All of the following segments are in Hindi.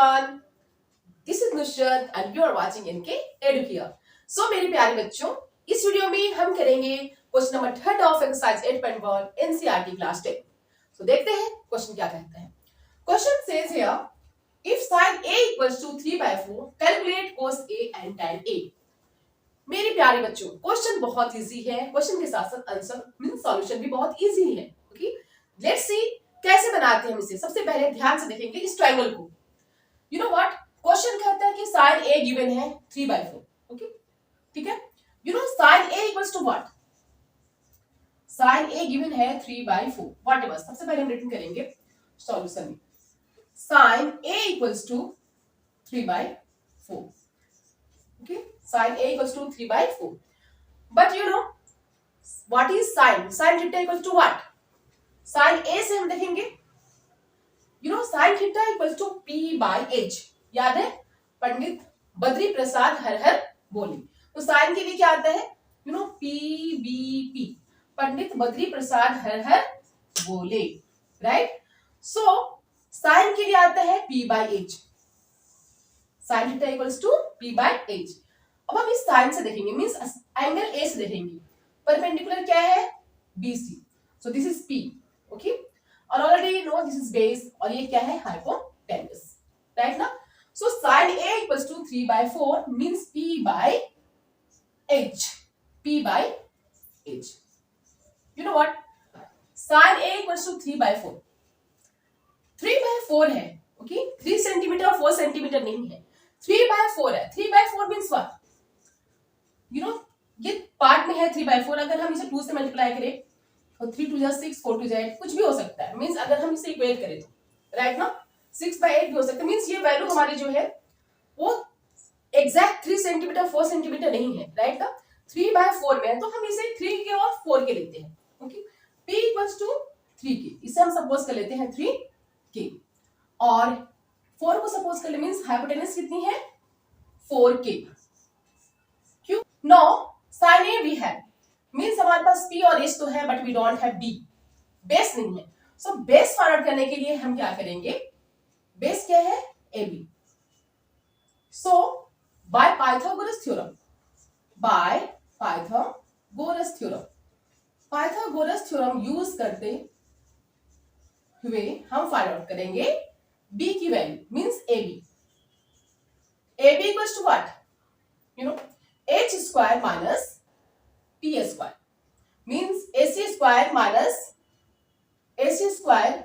everyone. This is Nusrat and you are watching NK Educare. So मेरे प्यारे बच्चों, इस वीडियो में हम करेंगे question number 3 of exercise 8.1 NCERT class 10. So देखते हैं क्वेश्चन क्या कहता है. Question says here, if sin A equals to 3/4, calculate cos A and tan A. मेरे प्यारे बच्चों, क्वेश्चन बहुत इजी है. क्वेश्चन के साथ साथ आंसर मींस सॉल्यूशन भी बहुत इजी है. ओके, लेट्स सी कैसे बनाते हैं हम इसे. सबसे पहले ध्यान से देखेंगे इस ट्रायंगल को. यू नो व्हाट, क्वेश्चन कहता है कि sin A गिवन है 3/4. ओके, ठीक है. You know sin A equals to what? sin A given है 3/4. व्हाटएवर, सबसे पहले हम रिटन करेंगे सॉल्यूशन में. sin A equals to 3/4. Okay, sin A equals to 3/4. But you know what is sin? Sin theta equals to what? Sin A से हम देखेंगे. You know sin theta equals to P/H. याद है? पंडित बद्री प्रसाद हर हर बोले. तो sin के लिए क्या आता है? You know PBP. Pandit Badri Prasad हर हर बोले. Right? So sin के लिए आता है P/H. sin theta equals to P/H. अब हम इस साइन से देखेंगे, मींस एंगल ए से देखेंगे. परपेंडिकुलर क्या है? BC. So this is P. Okay, और already no this is base और ये क्या है? हाइपोटेनस. राइट ना? So sin A equals to 3/4 means P/H. P/H. You know what? sin A equals to 3/4. 3/4 है. ओके, 3 सेंटीमीटर और 4 सेंटीमीटर नहीं है. 3/4 है. 3/4 मींस व्हाट? यू नो ये पार्ट में है 3/4. अगर हम इसे 2 से मल्टीप्लाई करें तो 3 2 6, 4 2 8, कुछ भी हो सकता है. मींस अगर हम इसे इक्वेट करें तो राइट ना, 6/8 भी हो सकता है. मींस ये वैल्यू हमारी जो है वो एग्जैक्ट 3 सेंटीमीटर 4 सेंटीमीटर नहीं है. राइट ना, 3/4 में है तो हम इसे 3 के और 4 के लेते हैं. ओके, P इक्वल्स टू 3 के, इसे हम सपोज कर लेते हैं 3 के और 4 को सपोज कर ले. मींस हाइपोटेनस कितनी है? 4K. क्यों? नो, sin A भी है. मींस हमारे पास P और H तो है but we don't have B. Base नहीं है. सो बेस फाइंड आउट करने के लिए हम क्या करेंगे? बेस क्या है? AB. So by Pythagoras theorem, by Pythagoras theorem, Pythagoras theorem use करते हुए हम फाइंड आउट करेंगे B की value. Means AB. AB equals to what? You know H square minus P square means AC square minus AC square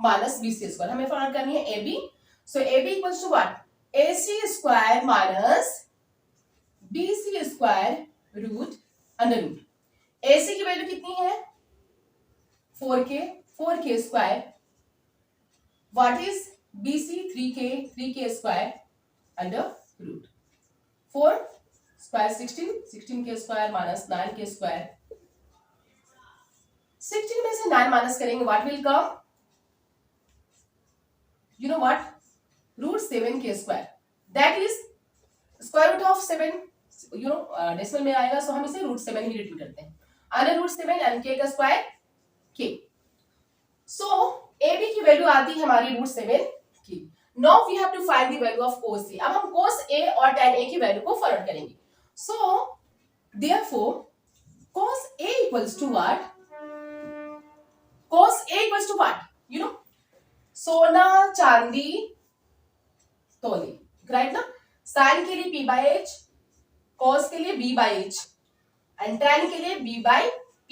minus BC square. हमें फाइंड आउट करनी है AB. So AB equals to what? AC square minus BC square root under root. AC की वैल्यू कितनी है? 4K square. What is BC? 3K square under root 4 square 16K square minus 9K square. 16 में से 9 माइनस करेंगे, what will come? You know what? Root 7K square. That is square root of 7. You know decimal में आएगा, सो हम इसे रूट 7 ही रिटर्न करते हैं. अंडर रूट 7 एंड K का स्क्वायर K. सो AB की वैल्यू आती है हमारी रूट 7 की. Now we have to find the value of cos A. अब हम cos A और tan A की वैल्यू को फाइंड आउट करेंगे. So therefore cos A equals to what? cos A equals to what? You know सोना चांदी तोले. राइट ना? sin के लिए P/H, cos के लिए B/H एंड tan के लिए B/P.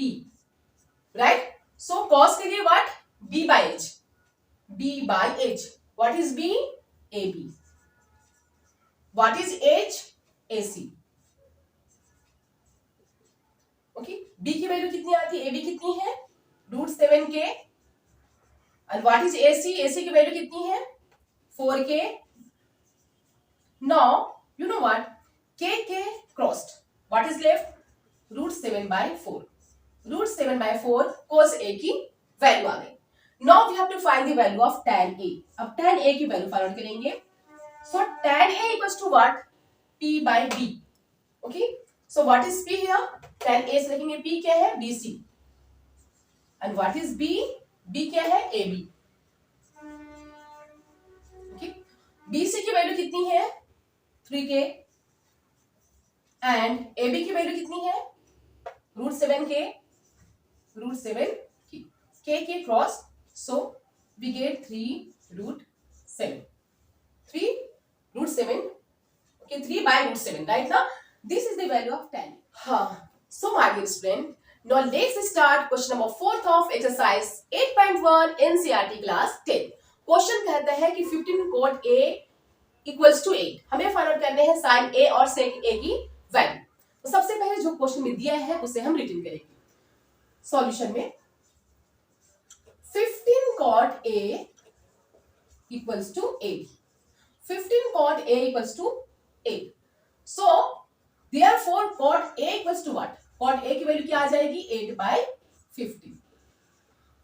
राइट? सो cos के लिए what? B/H. B/H. What is B? AB. What is H? AC. Okay. B की वैल्यू कितनी आती है? AB कितनी है? Root 7K. And what is AC? AC की वैल्यू कितनी है? 4K. Now you know what? K crossed. What is left? Root 7/4. Root 7/4 cos A की वैल्यू आ गई. Now we have to find the value of tan A. अब tan A की वैल्यू फाइंड आउट करेंगे. So tan A equals to what? P/B. Okay. So what is P here? tan A से लिखेंगे P क्या है? BC. And what is B? B क्या है? AB. Okay. BC की वैल्यू कितनी है 3k एंड AB की वैल्यू कितनी है √7k k cross so we get 3√7 3√7 okay 3/√7 right now this is the value of tan so my dear student now let's start question number 4th of exercise 8.1 NCERT class 10 question कहता है कि 15 cot A equals to 8 हमें फाइंड आउट करने हैं sin A और sec A की वैल्यू तो सबसे पहले जो क्वेश्चन में दिया है उसे हम रिटर्न करेंगे सॉल्यूशन में 15 cot A equals to 8 15 cot A equals to 8 so therefore cot A equals to what cot A की वैल्यू क्या आ जाएगी 8/15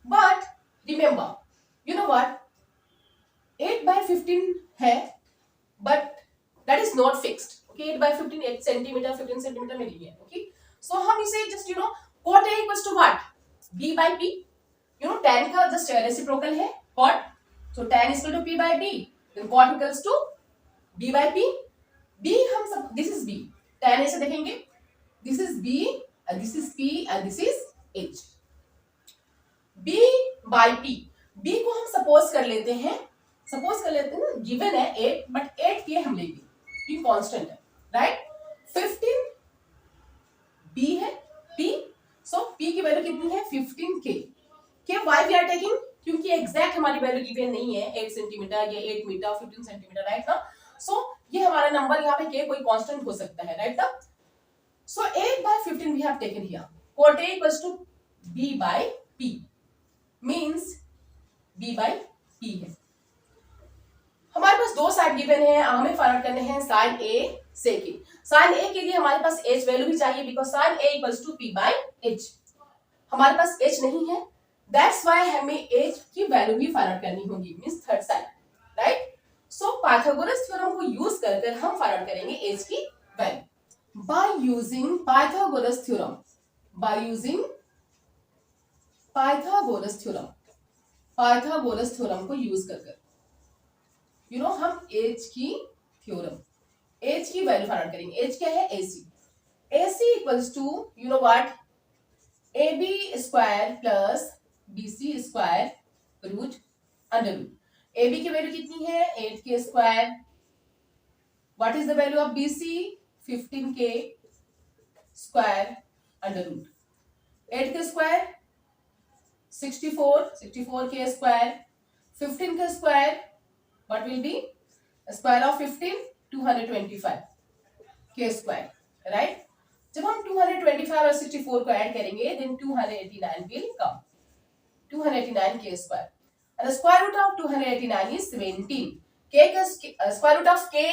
but remember you know what 8/15 है but that is not fixed okay 8/15 8 centimetre 15 centimetre में नहीं है okay so हम इसे just you know cot A equals to what B/P you know tan का just reciprocal है cot so tan is equal to P/B then cot equals to B/P B हम सब this is B tan ऐसे देखेंगे this is B and this is P and this is H B/P B को हम सपोज कर लेते हैं ना गिवन है 8 बट 8 के हम लेंगे ये कांस्टेंट है राइट 15 B है P सो P की वैल्यू कितनी है 15k why we are taking क्योंकि एग्जैक्ट हमारी वैल्यू गिवन नहीं है 8 सेंटीमीटर या 8 मीटर 15 सेंटीमीटर राइट ना सो ये हमारा नंबर यहाँ पे k कोई कांस्टेंट हो सकता है राइट ना so 8/15 we have taken here cot A equals to B/P means B/P है हमारे पास दो साइड गिवन है हमें फाइंड आउट करने हैं sin A sec A sin A के लिए हमारे पास h वैल्यू भी चाहिए because sin A equals to P/H हमारे पास h नहीं है दैट्स व्हाई हमें h की वैल्यू भी फाइंड आउट करनी होगी means third side right so Pythagoras theorem को यूज कर हम फाइंड आउट करेंगे h की value by using Pythagoras theorem Pythagoras theorem को यूज कर यू नो हम h की वैल्यू फाइंड आउट करेंगे h क्या है AC equals to you know what AB square plus BC square root under root AB की वैल्यू कितनी है 8k square what is the value of BC 15k square under root 8k square 64k square 15k square what will be square of 15 225 k square right जब हम 225 और 64 को ऐड करेंगे then 289 will come 289 k square and the square root of 289 is 17 k का square root of k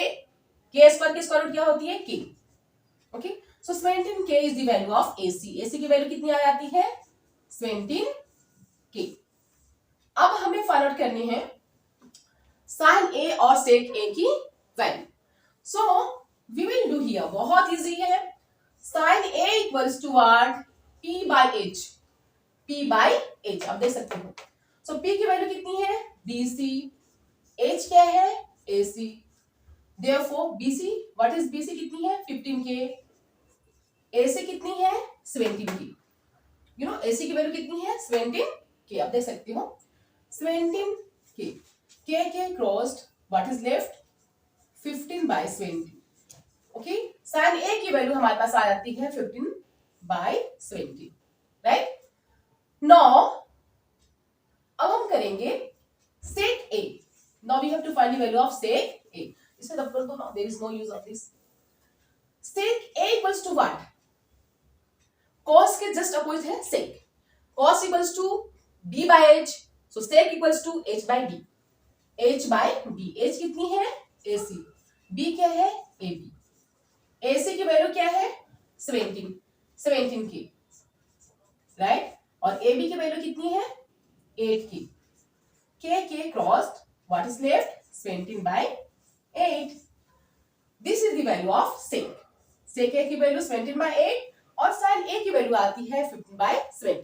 square की square root क्या होती है k okay so 17k is the value of AC की वैल्यू कितनी आ जाती है 17k अब हमें फाइंड आउट करनी है sin A और sec A की value so we will do here बहुत इजी है sin A equals to what P/H आप देख सकते हो सो P की वैल्यू कितनी है BC H क्या है AC therefore BC what is BC कितनी है 15k AC कितनी है 17k यू नो AC की वैल्यू कितनी है 17k आप देख सकते हो 17k k crossed what is left 15/20 okay sin A की वैल्यू हमारे पास आ जाती है 15/20 राइट now अब हम करेंगे sec A now we have to find the value of sec A इसे रब कर दो ना there is no use of this sec A equals to what cos के जस्ट अपोजिट है sec cos equals to B/H so sec equals to H/B H/B H कितनी है AC B क्या है AB AC की वैल्यू क्या है 17k राइट और AB की वैल्यू कितनी है 8k k crossed what is left 17/8 this is the value of sec A की वैल्यू 17/8 और sin A की वैल्यू आती है 15/20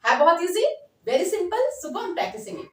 है बहुत easy very simple so go on practising it